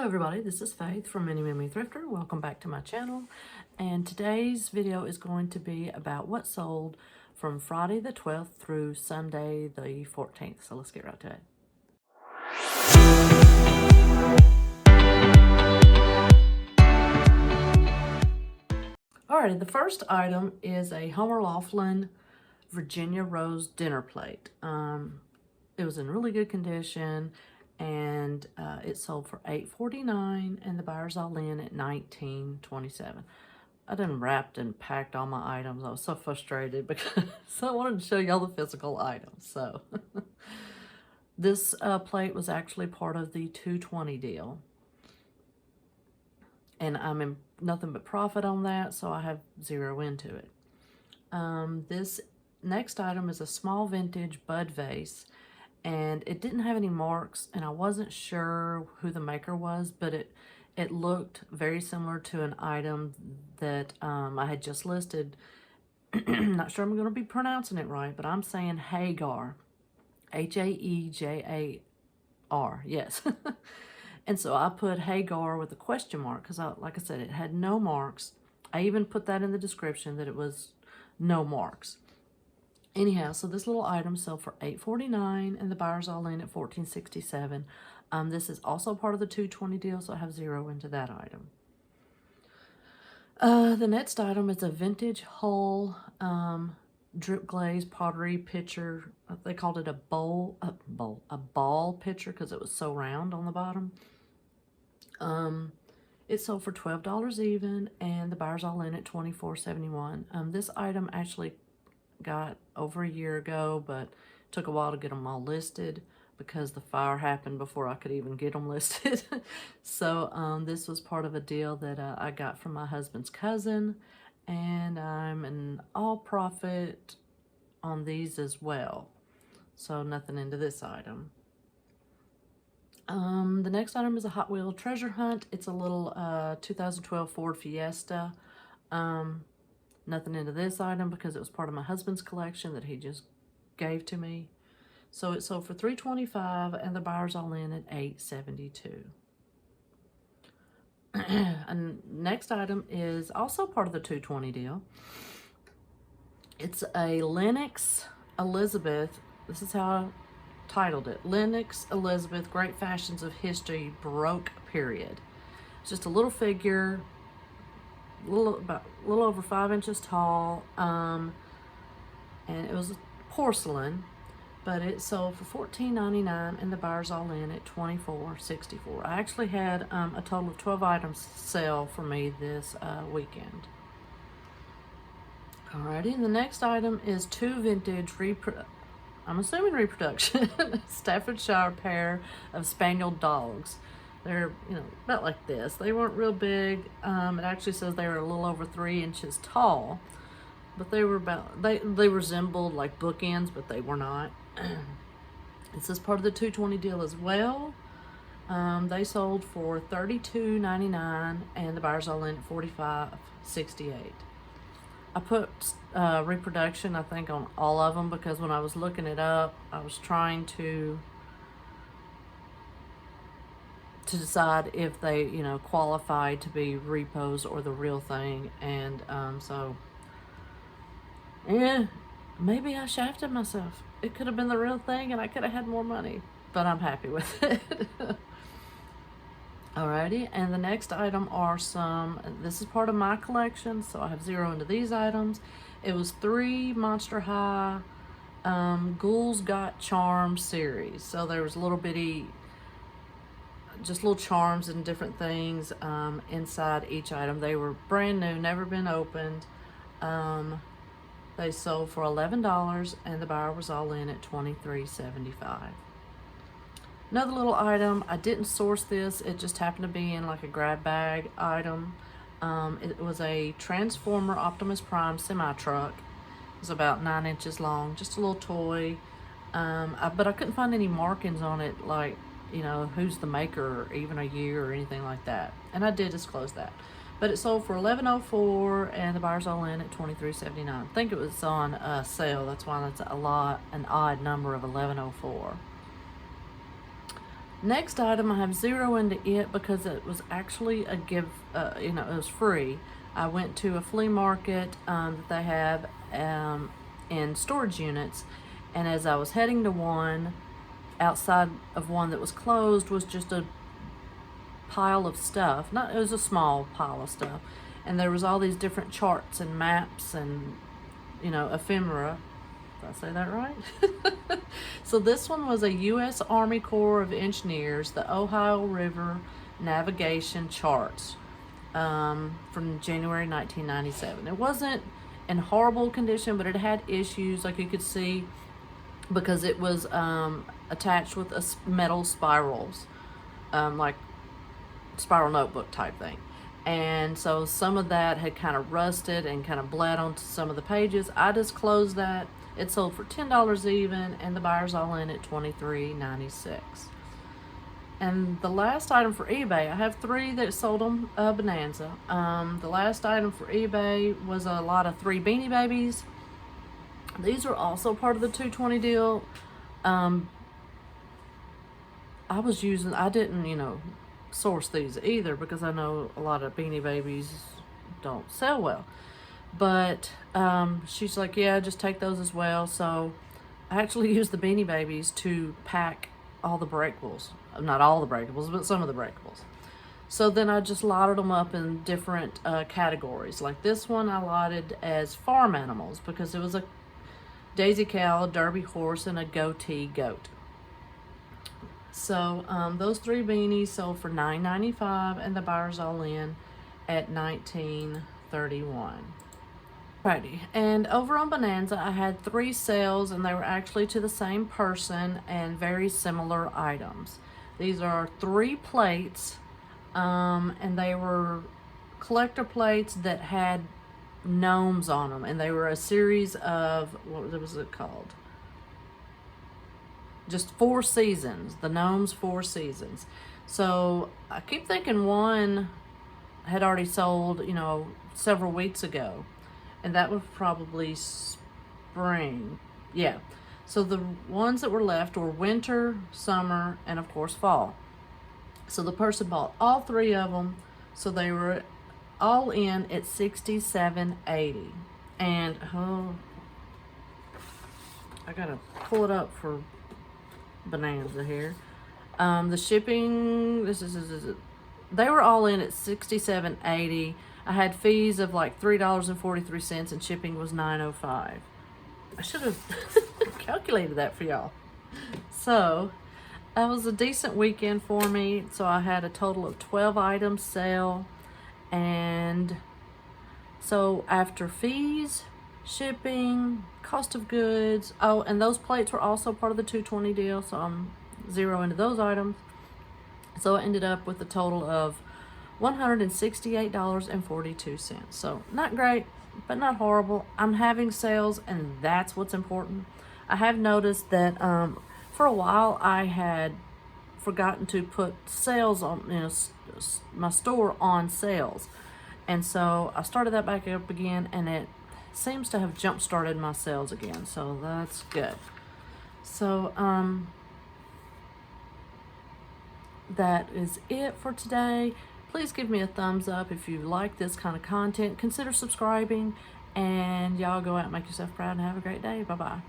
Hello everybody, this is Faith from Mini Mimi Thrifter. Welcome back to my channel. And today's video is going to be about what sold from Friday the 12th through Sunday the 14th. So let's get right to it. Alrighty, the first item is a Homer Laughlin Virginia Rose dinner plate. It was in really good condition, and it sold for $8.49, and the buyer's all in at $19.27. I done wrapped and packed all my items. I was so frustrated because I wanted to show y'all the physical items. So this plate was actually part of the $2.20 deal, and I'm in nothing but profit on that, so I have zero into it. This next item is a small vintage bud vase, and it didn't have any marks, and I wasn't sure who the maker was, but it looked very similar to an item that I had just listed. Not sure I'm going to be pronouncing it right, but I'm saying Haejar. H-A-E-J-A-R, yes. And so I put Haejar with a question mark because, like I said, it had no marks. I even put that in the description that it was no marks. Anyhow, so this little item sold for $8.49, and the buyer's all in at $14.67. This is also part of the $2.20 deal, so I have zero into that item. The next item is a vintage Hull drip glaze pottery pitcher. They called it a ball pitcher because it was so round on the bottom. It sold for $12 even, and the buyer's all in at $24.71. This item actually got over a year ago, but took a while to get them all listed because the fire happened before I could even get them listed. So this was part of a deal that I got from my husband's cousin, and I'm in all profit on these as well. So nothing into this item. The next item is a Hot Wheel treasure hunt. It's a little 2012 Ford Fiesta. Nothing into this item because it was part of my husband's collection that he just gave to me. So it sold for $3.25, and the buyer's all in at $8.72. And next item is also part of the $2.20 deal. It's a Lennox Elizabeth. This is how I titled it. Lennox Elizabeth Great Fashions of History Baroque Period. It's just a little figure, a little over 5 inches tall, and it was porcelain, but it sold for $14.99, and the buyer's all in at $24.64. I actually had a total of 12 items sell for me this weekend. Alrighty, and the next item is two vintage I'm assuming reproduction Staffordshire pair of Spaniel Dogs. They're, about like this. They weren't real big. It actually says they were a little over 3 inches tall, but they were they resembled like bookends, but they were not. This is part of the $2.20 deal as well. They sold for $32.99, and the buyer's all in at $45.68. I put reproduction, I think, on all of them because when I was looking it up, I was trying to decide if they, qualified to be repos or the real thing. And so, yeah, maybe I shafted myself. It could have been the real thing, and I could have had more money, but I'm happy with it. Alrighty, and the next item are this is part of my collection, so I have zero into these items. It was 3 Monster High Ghouls Got Charms series. So there was little bitty, just little charms and different things inside each item. They were brand new, never been opened. They sold for $11, and the buyer was all in at $23.75. Another little item, I didn't source this, it just happened to be in like a grab bag item. It was a Transformer Optimus Prime semi-truck. It was about 9 inches long, just a little toy. But I couldn't find any markings on it, like, who's the maker, or even a year or anything like that. And I did disclose that. But it sold for $11.04, and the buyer's all in at $23.79. I think it was on sale, that's why that's an odd number of $11.04. Next item, I have 0 into it because it was actually a give, it was free. I went to a flea market that they have in storage units, and as I was heading to one, outside of one that was closed was just a pile of stuff. It was a small pile of stuff, and there was all these different charts and maps and ephemera. Did I say that right? So this one was a U.S. Army Corps of Engineers, the Ohio River Navigation Charts from January 1997. It wasn't in horrible condition, but it had issues, like you could see, because it was attached with metal spirals, like spiral notebook type thing. And so some of that had kind of rusted and kind of bled onto some of the pages. I just closed that. It sold for $10 even, and the buyer's all in at $23.96. And the last item for eBay, I have 3 that sold on Bonanza. The last item for eBay was a lot of 3 Beanie Babies. These are also part of the 220 deal. I didn't, source these either, because I know a lot of Beanie Babies don't sell well. But she's like, yeah, just take those as well. So I actually used the Beanie Babies to pack all the breakables. Not all the breakables, but some of the breakables. So then I just lotted them up in different categories. Like this one I lotted as farm animals, because it was a Daisy cow, a Derby horse, and a goatee goat. So those 3 beanies sold for $9.95, and the buyer's all in at $19.31. Righty, and over on Bonanza, I had 3 sales, and they were actually to the same person and very similar items. These are 3 plates, and they were collector plates that had gnomes on them, and they were a series of, what was it called? Just 4 seasons, the gnomes 4 seasons. So I keep thinking one had already sold, several weeks ago. And that was probably spring. Yeah. So the ones that were left were winter, summer, and of course fall. So the person bought all 3 of them. So they were all in at $67.80. And I gotta pull it up for Bonanza here. The shipping, they were all in at $67.80. I had fees of like $3.43, and shipping was $9.05. I should have calculated that for y'all. So that was a decent weekend for me. So I had a total of 12 items sell, and so after fees, shipping, cost of goods, and those plates were also part of the 220 deal, so I'm 0 into those items. So I ended up with a total of $168.42. So not great, but not horrible. I'm having sales, and that's what's important. I have noticed that for a while I had forgotten to put sales on, my store on sales. And so I started that back up again, and it seems to have jump-started my sales again. So that's good. So that is it for today. Please give me a thumbs up if you like this kind of content. Consider subscribing, and y'all go out and make yourself proud and have a great day. Bye-bye.